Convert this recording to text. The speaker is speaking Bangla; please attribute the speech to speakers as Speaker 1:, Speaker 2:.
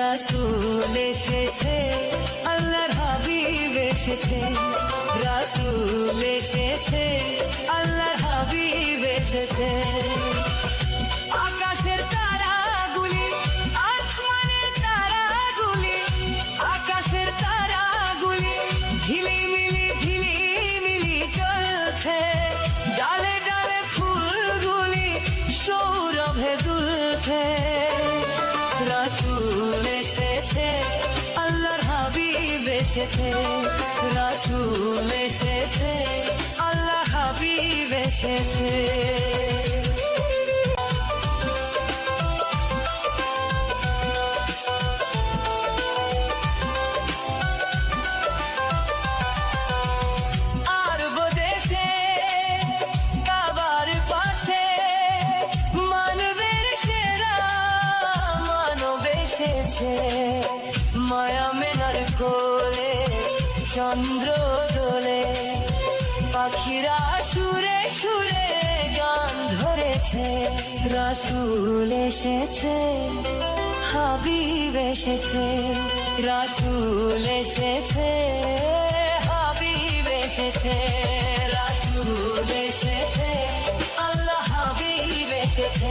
Speaker 1: রাসূল এসেছে, আল্লাহর হাবিব এসেছে, রাসূল এসেছে, আল্লাহর হাবিব এসেছে। আকাশের তারাগুলি, আসমানের তারাগুলি, আকাশের তারাগুলি ঝিলিমিলি ঝিলিমিলি চলছে, ডালে ডালে ফুলগুলি সৌরভে দুলছে। রাসূল এসেছে, আল্লাহর হাবিব এসেছে, রাসূল এসেছে, আল্লাহর হাবিব এসেছে। আরব দেশে কাবার পাশে মানবের সেরা মানব এসেছে, মায়া মেনার কোলে চন্দ্র দোলে, পাখিরা সুরে সুরে গান ধরেছে। রাসূল এসেছে, হাবিব এসেছে, রাসূল এসেছে, হাবিব এসেছে, রাসূল এসেছে, আল্লাহ হাবিব এসেছে।